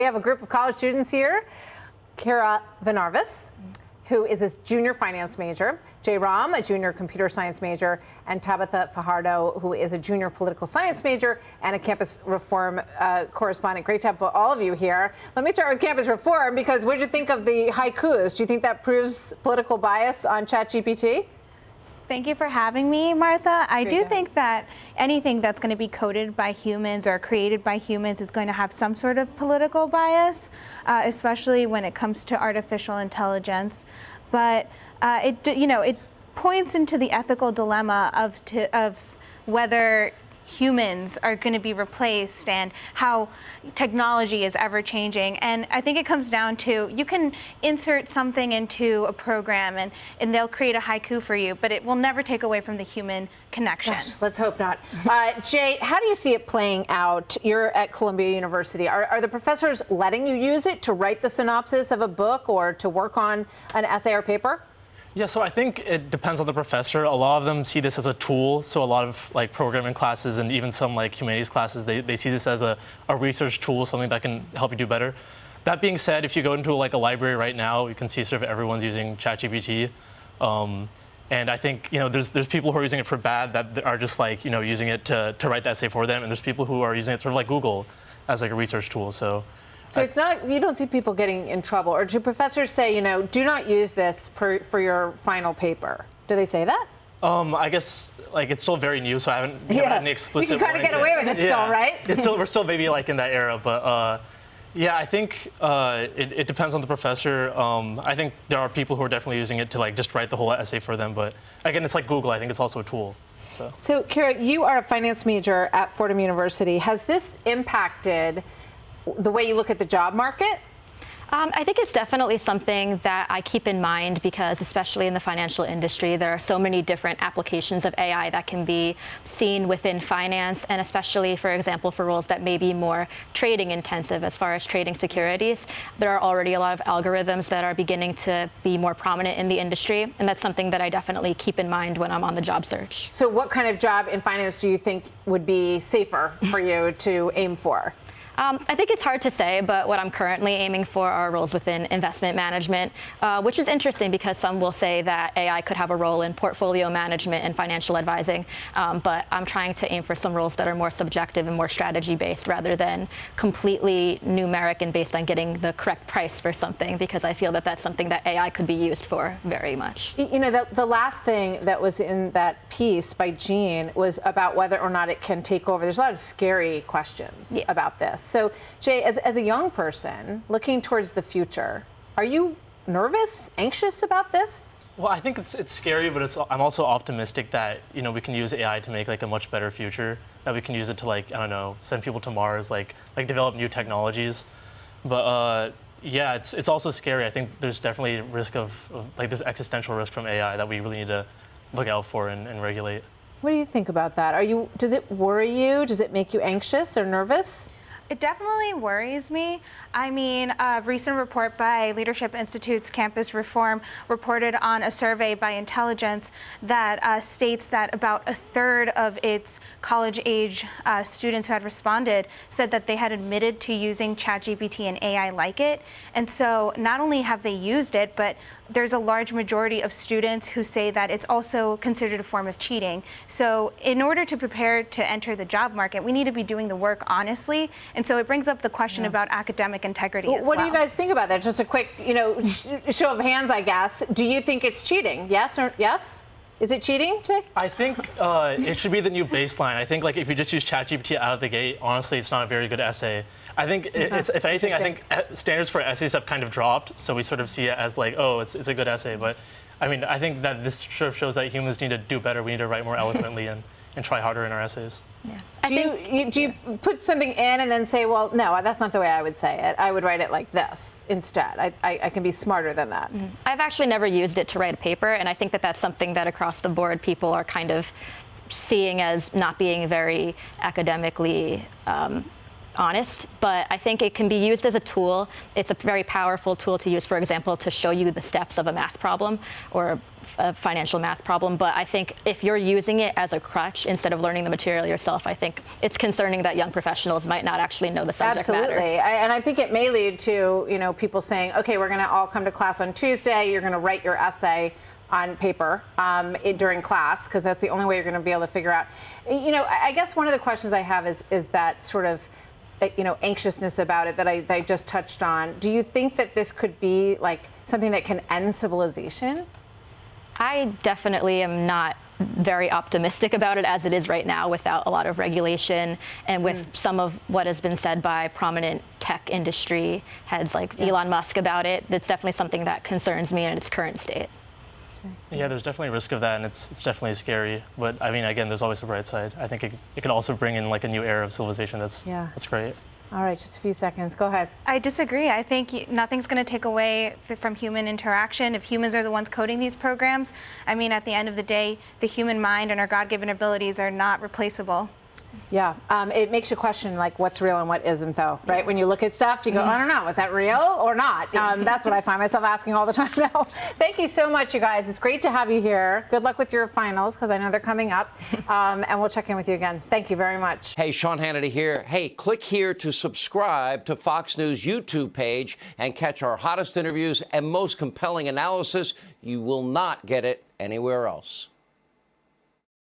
We have a group of college students here. Kyra Varnavas, who is a junior finance major, Ram, a junior computer science major, and Tabatha Fajardo, who is a junior political science major and a campus reform correspondent. Great to have all of you here. Let me start with campus reform, because what did you think of the haikus? Do you think that proves political bias on ChatGPT? Thank you for having me, Martha. I do think that anything that's going to be coded by humans or created by humans is going to have some sort of political bias, especially when it comes to artificial intelligence. But it points into the ethical dilemma of whether humans are going to be replaced and how technology is ever changing. And I think it comes down to, you can insert something into a program and they'll create a haiku for you, but it will never take away from the human connection. Gosh, let's hope not. Jay, how do you see it playing out? You're at Columbia University. Are the professors letting you use it to write the synopsis of a book or to work on an essay or paper? Yeah, so I think it depends on the professor. A lot of them see this as a tool. So a lot of programming classes and even some humanities classes, they see this as a research tool, something that can help you do better. That being said, if you go into a library right now, you can see sort of everyone's using ChatGPT. And I think there's people who are using it for bad, that are just using it to write the essay for them, and there's people who are using it sort of like Google as a research tool. So it's not, you don't see people getting in trouble, or do professors say, do not use this for your final paper? Do they say that? I guess it's still very new, so I haven't had any explicit. You can kind of get away with it still, right? We're still maybe in that era, but yeah, I think it depends on the professor. I think there are people who are definitely using it to just write the whole essay for them, but again, it's like Google. I think it's also a tool. So Kyra, you are a finance major at Fordham University. Has this impacted the way you look at the job market? I think it's definitely something that I keep in mind, because especially in the financial industry, there are so many different applications of AI that can be seen within finance, and especially, for example, for roles that may be more trading intensive as far as trading securities. There are already a lot of algorithms that are beginning to be more prominent in the industry, and that's something that I definitely keep in mind when I'm on the job search. So what kind of job in finance do you think would be safer for you to aim for? I think it's hard to say, but what I'm currently aiming for are roles within investment management, which is interesting because some will say that AI could have a role in portfolio management and financial advising, but I'm trying to aim for some roles that are more subjective and more strategy-based rather than completely numeric and based on getting the correct price for something, because I feel that that's something that AI could be used for very much. The last thing that was in that piece by Jean was about whether or not it can take over. There's a lot of scary questions about this. So, Jay, as a young person looking towards the future, are you nervous, anxious about this? Well, I think it's scary, but I'm also optimistic that we can use AI to make a much better future. That we can use it to I don't know, send people to Mars, develop new technologies. But yeah, it's also scary. I think there's definitely risk of there's existential risk from AI that we really need to look out for and regulate. What do you think about that? Does it worry you? Does it make you anxious or nervous? It definitely worries me. I mean, a recent report by Leadership Institute's Campus Reform reported on a survey by Intelligence that states that about a third of its college-age students who had responded said that they had admitted to using ChatGPT and AI like it. And so not only have they used it, but there's a large majority of students who say that it's also considered a form of cheating. So in order to prepare to enter the job market, we need to be doing the work honestly. And so it brings up the question about academic integrity as well. What do you guys think about that? Just a quick, show of hands, I guess. Do you think it's cheating? Yes or yes? Is it cheating, Jay? I think it should be the new baseline. I think if you just use ChatGPT out of the gate, honestly, it's not a very good essay. I think if anything, I think standards for essays have kind of dropped, so we sort of see it as oh, it's a good essay. But I mean, I think that this sort of shows that humans need to do better. We need to write more eloquently and try harder in our essays. Yeah. Do you put something in and then say, well, no, that's not the way I would say it. I would write it like this instead. I can be smarter than that. Mm-hmm. I've actually never used it to write a paper, and I think that that's something that across the board people are kind of seeing as not being very academically honest, but I think it can be used as a tool. It's a very powerful tool to use, for example, to show you the steps of a math problem or a financial math problem. But I think if you're using it as a crutch instead of learning the material yourself, I think it's concerning that young professionals might not actually know the subject matter. Absolutely. And I think it may lead to, people saying, okay, we're going to all come to class on Tuesday. You're going to write your essay on paper during class, because that's the only way you're going to be able to figure out. I guess one of the questions I have is that sort of, anxiousness about it that I just touched on. Do you think that this could be like something that can end civilization? I definitely am not very optimistic about it as it is right now, without a lot of regulation and with some of what has been said by prominent tech industry heads like Elon Musk about it. That's definitely something that concerns me in its current state. Yeah, there's definitely a risk of that, and it's definitely scary. But I mean, again, there's always a bright side. I think it could also bring in like a new era of civilization. That's great. All right, just a few seconds. Go ahead. I disagree. I think nothing's going to take away from human interaction. If humans are the ones coding these programs, I mean, at the end of the day, the human mind and our God-given abilities are not replaceable. Yeah, it makes you question like what's real and what isn't, though, right? When you look at stuff, you go, I don't know, is that real or not? That's what I find myself asking all the time now. Thank you so much, you guys. It's great to have you here. Good luck with your finals, because I know they're coming up. And we'll check in with you again. Thank you very much. Hey, Sean Hannity here. Hey, click here to subscribe to Fox News YouTube page and catch our hottest interviews and most compelling analysis. You will not get it anywhere else.